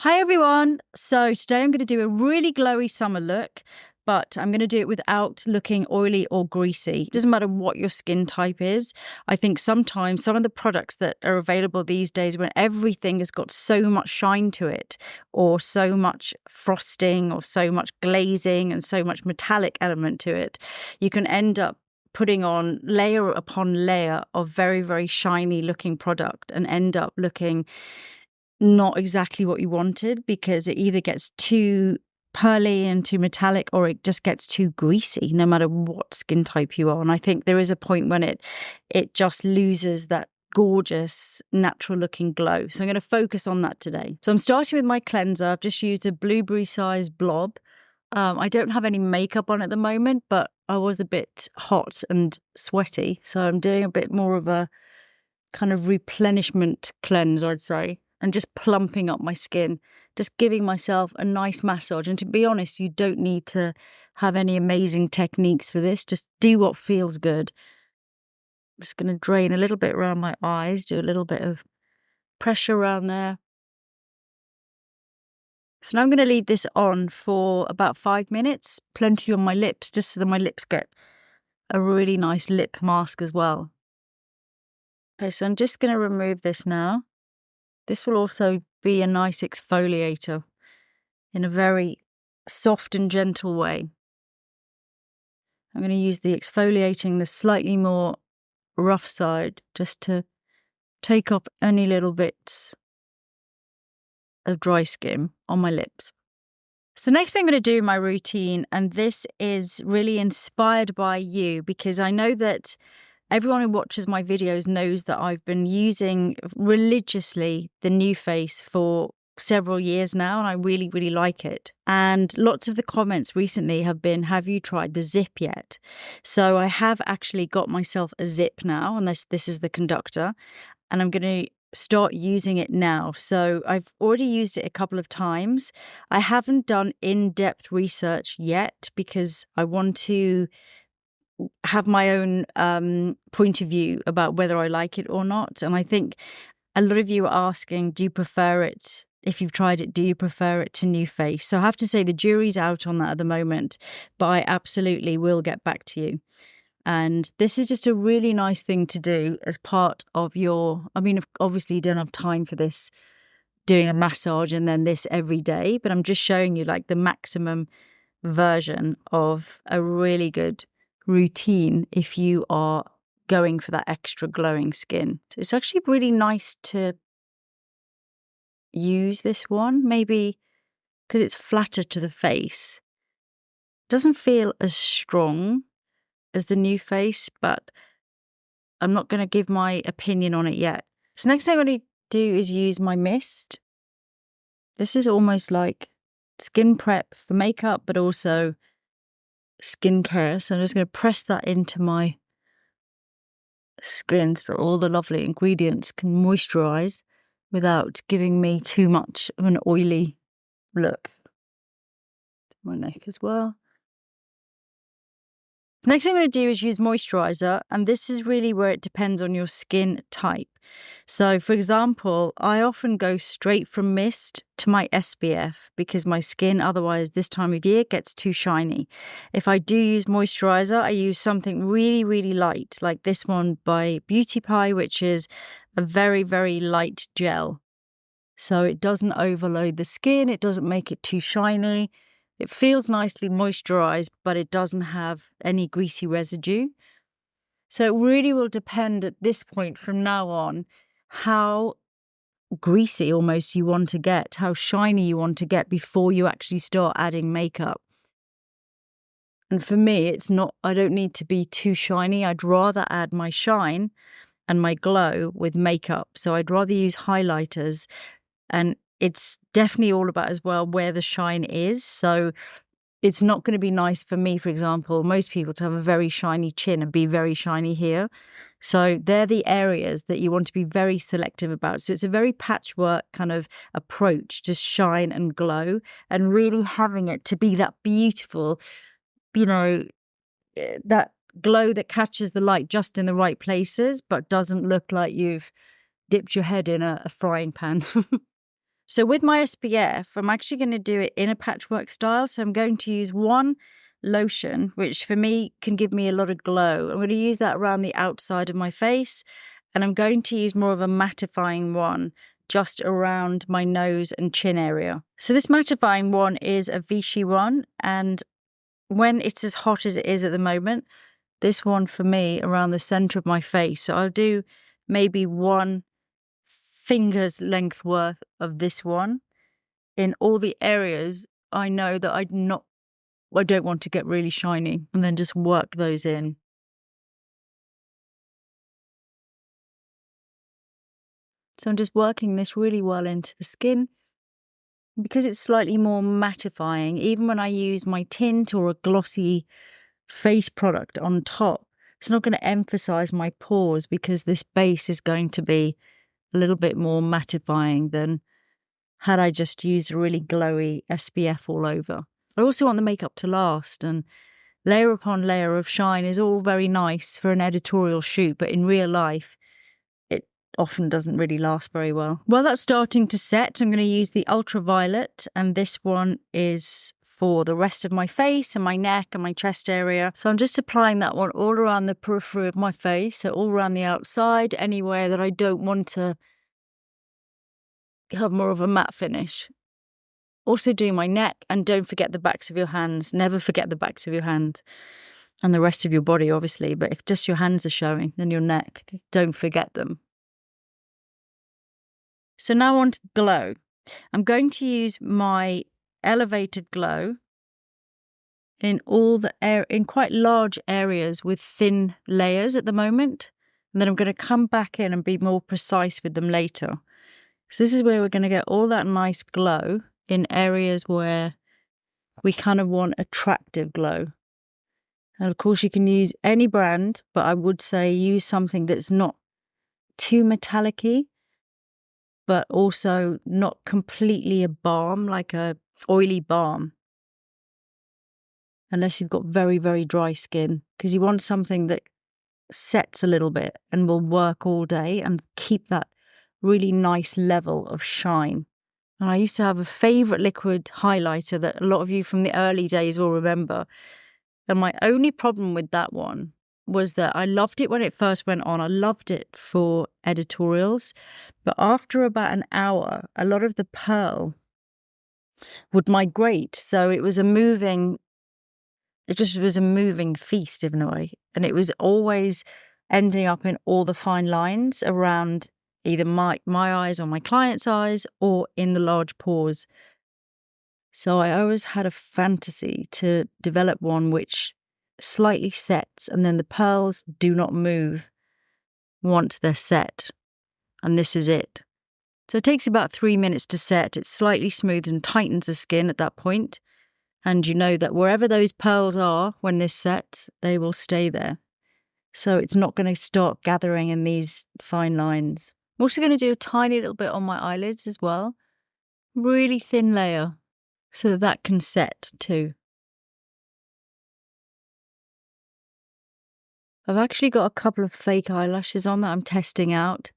Hi everyone! So today I'm going to do a really glowy summer look, but I'm going to do it without looking oily or greasy. It doesn't matter what your skin type is. I think sometimes some of the products that are available these days when everything has got so much shine to it, or so much frosting, or so much glazing and so much metallic element to it, you can end up putting on layer upon layer of very, very shiny looking product and end up looking not exactly what you wanted, because it either gets too pearly and too metallic, or it just gets too greasy, no matter what skin type you are. And I think there is a point when it just loses that gorgeous natural looking glow. So I'm going to focus on that today. So I'm starting with my cleanser. I've just used a blueberry sized blob. I don't have any makeup on at the moment, but I was a bit hot and sweaty, so I'm doing a bit more of a kind of replenishment cleanse, I'd say, and just plumping up my skin, just giving myself a nice massage. And to be honest, you don't need to have any amazing techniques for this. Just do what feels good. I'm just going to drain a little bit around my eyes, do a little bit of pressure around there. So now I'm going to leave this on for about 5 minutes, plenty on my lips, just so that my lips get a really nice lip mask as well. Okay, so I'm just going to remove this now. This will also be a nice exfoliator in a very soft and gentle way. I'm going to use the exfoliating, the slightly more rough side, just to take off any little bits of dry skin on my lips. So next thing I'm going to do in my routine, and this is really inspired by you, because I know that everyone who watches my videos knows that I've been using religiously the NuFace for several years now, and I really, really like it. And lots of the comments recently have been, have you tried the zip yet? So I have actually got myself a zip now, and this is the conductor, and I'm going to start using it now. So I've already used it a couple of times. I haven't done in-depth research yet because I want to have my own point of view about whether I like it or not. And I think a lot of you are asking, do you prefer it? If you've tried it, do you prefer it to NuFace? So I have to say the jury's out on that at the moment, but I absolutely will get back to you. And this is just a really nice thing to do as part of your, I mean, obviously you don't have time for this, doing a massage and then this every day, but I'm just showing you like the maximum version of a really good routine if you are going for that extra glowing skin. It's actually really nice to use this one, maybe because it's flatter to the face. Doesn't feel as strong as the NuFace, but I'm not going to give my opinion on it yet. So next thing I'm going to do is use my mist. This is almost like skin prep for makeup, but also skincare. So I'm just going to press that into my skin so all the lovely ingredients can moisturize without giving me too much of an oily look. My neck as well. Next thing I'm going to do is use moisturizer, and this is really where it depends on your skin type. So for example, I often go straight from mist to my SPF because my skin otherwise this time of year gets too shiny. If I do use moisturizer, I use something really, really light, like this one by Beauty Pie, which is a very, very light gel. So it doesn't overload the skin, it doesn't make it too shiny. It feels nicely moisturized, but it doesn't have any greasy residue. So it really will depend at this point from now on how greasy almost you want to get, how shiny you want to get before you actually start adding makeup. And for me, it's not, I don't need to be too shiny. I'd rather add my shine and my glow with makeup. So I'd rather use highlighters, and it's definitely all about as well where the shine is. So it's not going to be nice for me, for example, most people to have a very shiny chin and be very shiny here. So they're the areas that you want to be very selective about. So it's a very patchwork kind of approach to shine and glow, and really having it to be that beautiful, that glow that catches the light just in the right places, but doesn't look like you've dipped your head in a frying pan. So with my SPF, I'm actually going to do it in a patchwork style. So I'm going to use one lotion, which for me can give me a lot of glow. I'm going to use that around the outside of my face. And I'm going to use more of a mattifying one just around my nose and chin area. So this mattifying one is a Vichy one. And when it's as hot as it is at the moment, this one for me around the center of my face. So I'll do maybe one finger's length worth of this one in all the areas I know that I don't want to get really shiny, and then just work those in. So I'm just working this really well into the skin. Because it's slightly more mattifying, even when I use my tint or a glossy face product on top, it's not going to emphasize my pores because this base is going to be a little bit more mattifying than had I just used a really glowy SPF all over. I also want the makeup to last, and layer upon layer of shine is all very nice for an editorial shoot, but in real life, it often doesn't really last very well. While that's starting to set, I'm going to use the ultraviolet, and this one is for the rest of my face and my neck and my chest area. So I'm just applying that one all around the periphery of my face, so all around the outside, anywhere that I don't want to have more of a matte finish. Also doing my neck, and don't forget the backs of your hands. Never forget the backs of your hands and the rest of your body, obviously. But if just your hands are showing, then your neck, don't forget them. So now on to glow. I'm going to use my elevated glow in in quite large areas with thin layers at the moment. And then I'm going to come back in and be more precise with them later. So this is where we're going to get all that nice glow in areas where we kind of want attractive glow. And of course you can use any brand, but I would say use something that's not too metallic-y, but also not completely a balm, like a oily balm. Unless you've got very, very dry skin, because you want something that sets a little bit and will work all day and keep that really nice level of shine. And I used to have a favourite liquid highlighter that a lot of you from the early days will remember. And my only problem with that one was that I loved it when it first went on. I loved it for editorials. But after about an hour, a lot of the pearl would migrate. So it just was a moving feast in a way. And it was always ending up in all the fine lines around either my eyes or my client's eyes or in the large pores. So I always had a fantasy to develop one which slightly sets, and then the pearls do not move once they're set. And this is it. So it takes about 3 minutes to set. It slightly smooths and tightens the skin at that point. And you know that wherever those pearls are when this sets, they will stay there. So it's not going to start gathering in these fine lines. I'm also going to do a tiny little bit on my eyelids as well. Really thin layer so that can set too. I've actually got a couple of fake eyelashes on that I'm testing out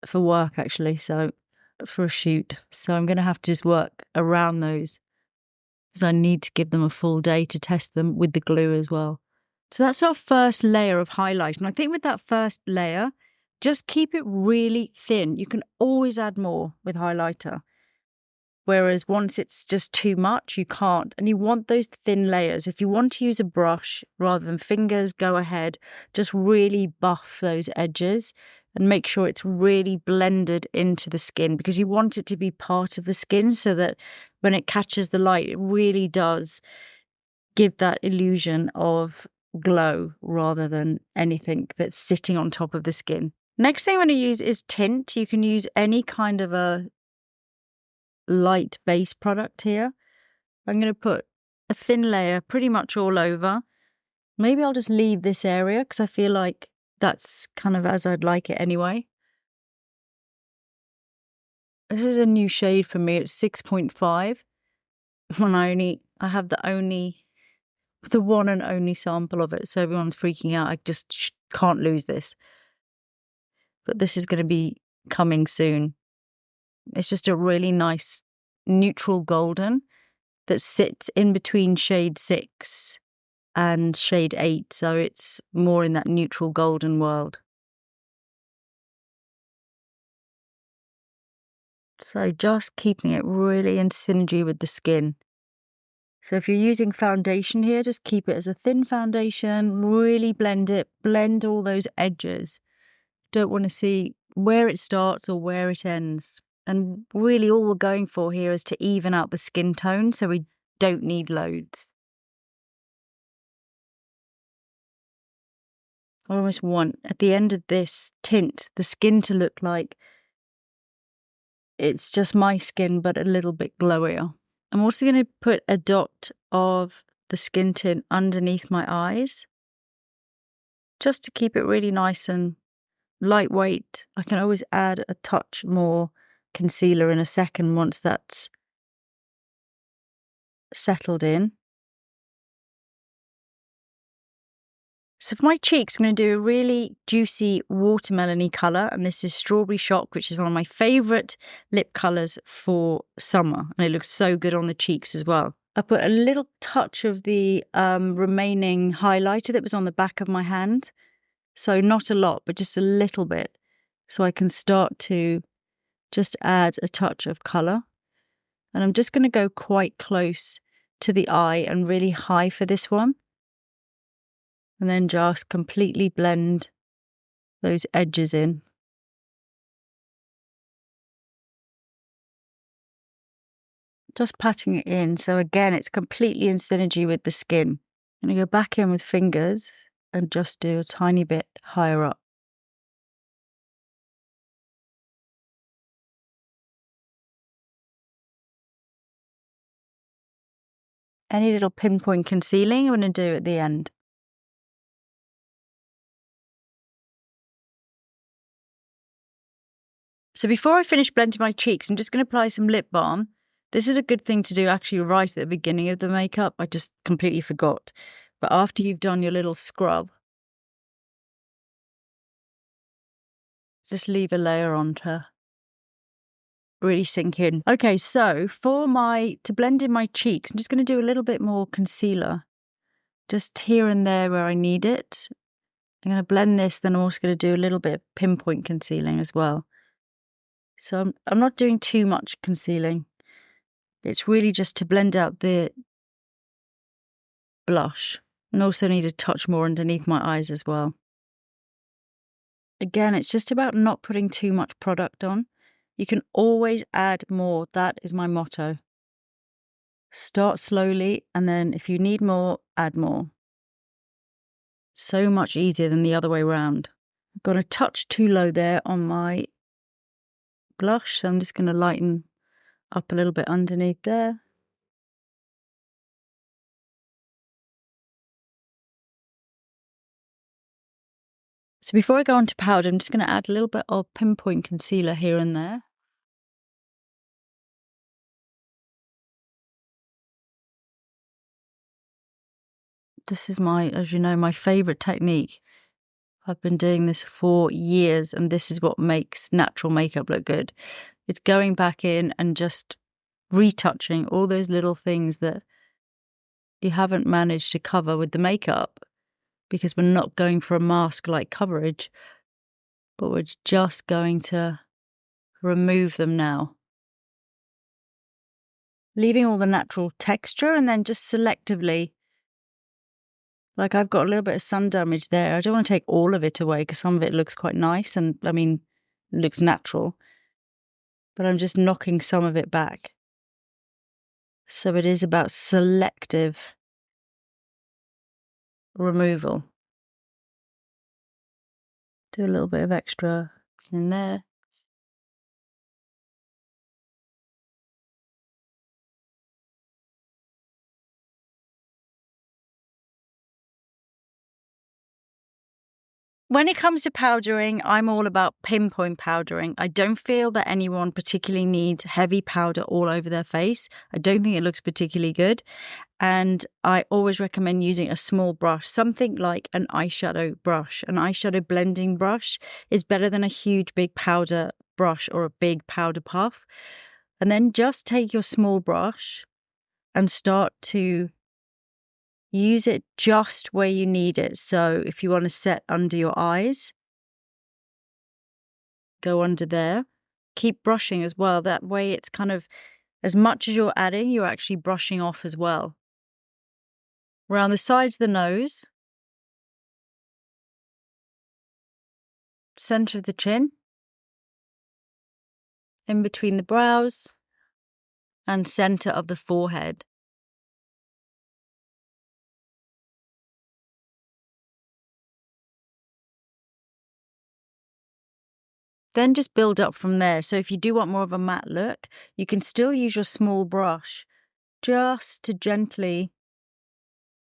for work actually, so for a shoot. So I'm going to have to just work around those because I need to give them a full day to test them with the glue as well. So that's our first layer of highlight. And I think with that first layer, just keep it really thin. You can always add more with highlighter. Whereas once it's just too much, you can't. And you want those thin layers. If you want to use a brush rather than fingers, go ahead. Just really buff those edges and make sure it's really blended into the skin, because you want it to be part of the skin so that when it catches the light, it really does give that illusion of glow rather than anything that's sitting on top of the skin. Next thing I'm going to use is tint. You can use any kind of a light base product here. I'm going to put a thin layer pretty much all over. Maybe I'll just leave this area because I feel like that's kind of as I'd like it anyway. This is a new shade for me. It's 6.5. When I have the one and only sample of it, so everyone's freaking out. I just can't lose this. But this is going to be coming soon. It's just a really nice neutral golden that sits in between shade 6 and shade 8, so it's more in that neutral golden world. So just keeping it really in synergy with the skin. So if you're using foundation here, just keep it as a thin foundation, really blend it, blend all those edges. Don't want to see where it starts or where it ends. And really all we're going for here is to even out the skin tone, so we don't need loads. I almost want, at the end of this tint, the skin to look like it's just my skin, but a little bit glowier. I'm also going to put a dot of the skin tint underneath my eyes, just to keep it really nice and lightweight. I can always add a touch more concealer in a second once that's settled in. So for my cheeks, I'm going to do a really juicy watermelon-y colour, and this is Strawberry Shock, which is one of my favourite lip colours for summer, and it looks so good on the cheeks as well. I put a little touch of the remaining highlighter that was on the back of my hand, so not a lot, but just a little bit, so I can start to just add a touch of colour. And I'm just going to go quite close to the eye and really high for this one. And then just completely blend those edges in. Just patting it in, so again, it's completely in synergy with the skin. I'm going to go back in with fingers and just do a tiny bit higher up. Any little pinpoint concealing I'm going to do at the end. So before I finish blending my cheeks, I'm just going to apply some lip balm. This is a good thing to do actually right at the beginning of the makeup. I just completely forgot. But after you've done your little scrub, just leave a layer on to really sink in. Okay, so to blend in my cheeks, I'm just going to do a little bit more concealer. Just here and there where I need it. I'm going to blend this, then I'm also going to do a little bit of pinpoint concealing as well. So I'm not doing too much concealing. It's really just to blend out the blush, and also need a touch more underneath my eyes as well. Again, it's just about not putting too much product on. You can always add more. That is my motto. Start slowly, and then if you need more, add more. So much easier than the other way around. I've got a touch too low there on my blush, so I'm just going to lighten up a little bit underneath there. So before I go on to powder, I'm just going to add a little bit of pinpoint concealer here and there. This is as you know, my favourite technique. I've been doing this for years, and this is what makes natural makeup look good. It's going back in and just retouching all those little things that you haven't managed to cover with the makeup, because we're not going for a mask-like coverage, but we're just going to remove them now. Leaving all the natural texture, and then just selectively, like I've got a little bit of sun damage there. I don't want to take all of it away because some of it looks quite nice and, I mean, looks natural. But I'm just knocking some of it back. So it is about selective removal. Do a little bit of extra in there. When it comes to powdering, I'm all about pinpoint powdering. I don't feel that anyone particularly needs heavy powder all over their face. I don't think it looks particularly good. And I always recommend using a small brush, something like an eyeshadow brush. An eyeshadow blending brush is better than a huge big powder brush or a big powder puff. And then just take your small brush and start to use it just where you need it. So if you want to set under your eyes, go under there. Keep brushing as well. That way it's kind of, as much as you're adding, you're actually brushing off as well. Around the sides of the nose, center of the chin, in between the brows, and center of the forehead. Then just build up from there. So if you do want more of a matte look, you can still use your small brush just to gently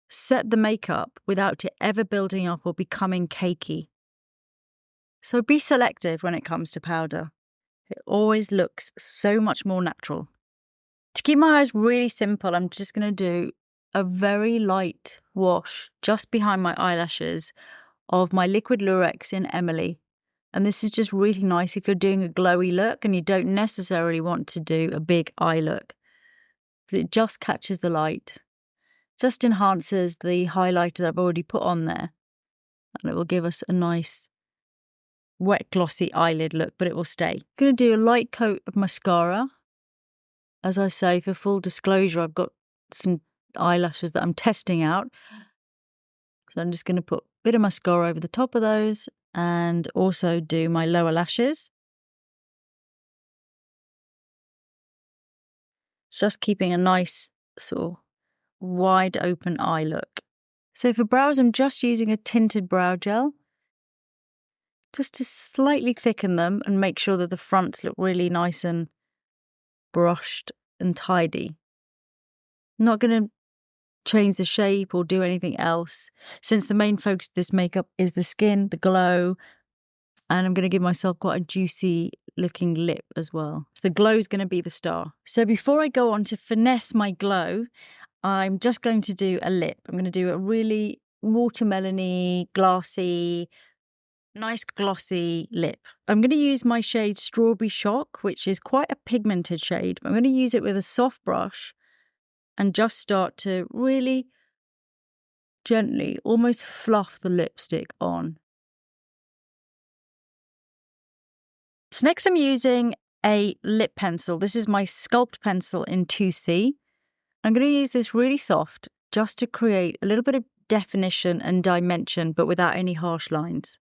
set the makeup without it ever building up or becoming cakey. So be selective when it comes to powder. It always looks so much more natural. To keep my eyes really simple, I'm just going to do a very light wash just behind my eyelashes of my Liquid Lurex in Emily. And this is just really nice if you're doing a glowy look and you don't necessarily want to do a big eye look. It just catches the light, just enhances the highlighter that I've already put on there. And it will give us a nice wet glossy eyelid look, but it will stay. I'm going to do a light coat of mascara. As I say, for full disclosure, I've got some eyelashes that I'm testing out. So I'm just going to put a bit of mascara over the top of those and also do my lower lashes. Just keeping a nice sort of wide open eye look. So for brows, I'm just using a tinted brow gel just to slightly thicken them and make sure that the fronts look really nice and brushed and tidy. I'm not going to change the shape or do anything else, since the main focus of this makeup is the skin, the glow, and I'm going to give myself quite a juicy looking lip as well. So the glow is going to be the star. So before I go on to finesse my glow, I'm just going to do a lip. I'm going to do a really watermelony, glassy, nice glossy lip. I'm going to use my shade Strawberry Shock, which is quite a pigmented shade. I'm going to use it with a soft brush and just start to really gently almost fluff the lipstick on. So next I'm using a lip pencil. This is my Sculpt pencil in 2C. I'm going to use this really soft just to create a little bit of definition and dimension, but without any harsh lines.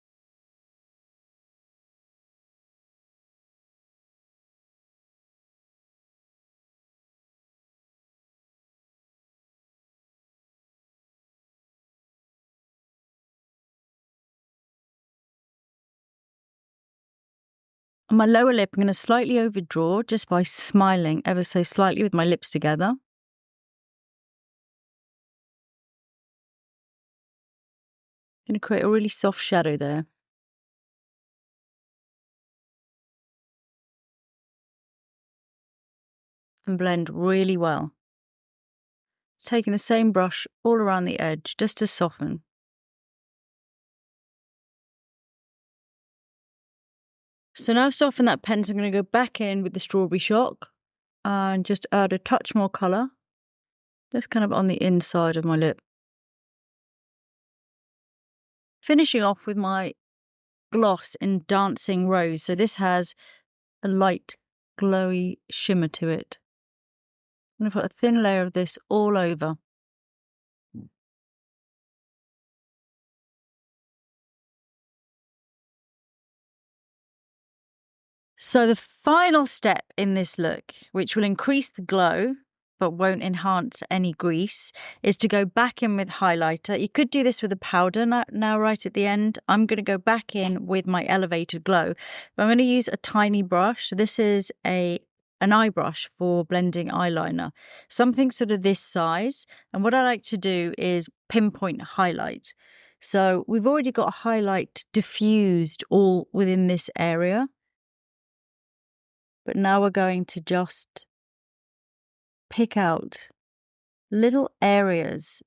On my lower lip, I'm going to slightly overdraw just by smiling ever so slightly with my lips together. I'm going to create a really soft shadow there. And blend really well. Taking the same brush all around the edge just to soften. So now I've softened that pen, so I'm going to go back in with the Strawberry Shock and just add a touch more colour, just kind of on the inside of my lip. Finishing off with my gloss in Dancing Rose. So this has a light, glowy shimmer to it. I'm going to put a thin layer of this all over. So the final step in this look, which will increase the glow but won't enhance any grease, is to go back in with highlighter. You could do this with a powder now right at the end. I'm going to go back in with my Elevated Glow. But I'm going to use a tiny brush. So this is an eye brush for blending eyeliner, something sort of this size. And what I like to do is pinpoint highlight. So we've already got a highlight diffused all within this area. But now we're going to just pick out little areas.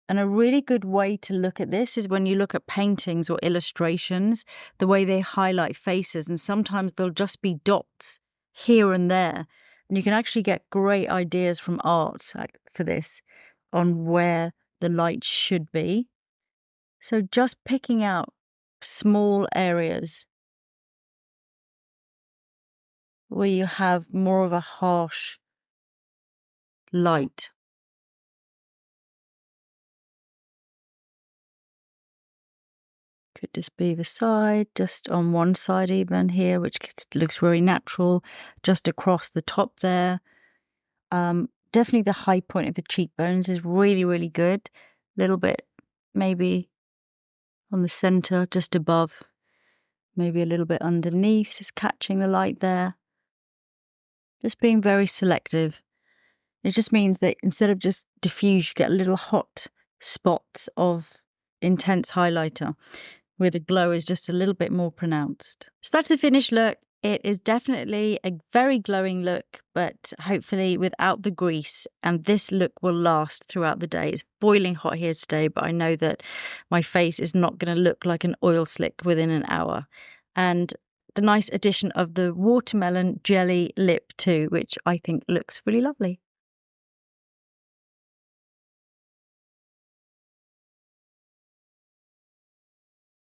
And a really good way to look at this is when you look at paintings or illustrations, the way they highlight faces, and sometimes they'll just be dots here and there. And you can actually get great ideas from art for this on where the light should be. So just picking out small areas where you have more of a harsh light. Could just be the side, just on one side even here, which looks very natural, just across the top there. Definitely the high point of the cheekbones is really, really good. A little bit maybe on the center, just above, maybe a little bit underneath, just catching the light there. Just being very selective. It just means that instead of just diffuse, you get little hot spots of intense highlighter, where the glow is just a little bit more pronounced. So that's the finished look. It is definitely a very glowing look, but hopefully without the grease. And this look will last throughout the day. It's boiling hot here today, but I know that my face is not going to look like an oil slick within an hour. And the nice addition of the watermelon jelly lip too, which I think looks really lovely.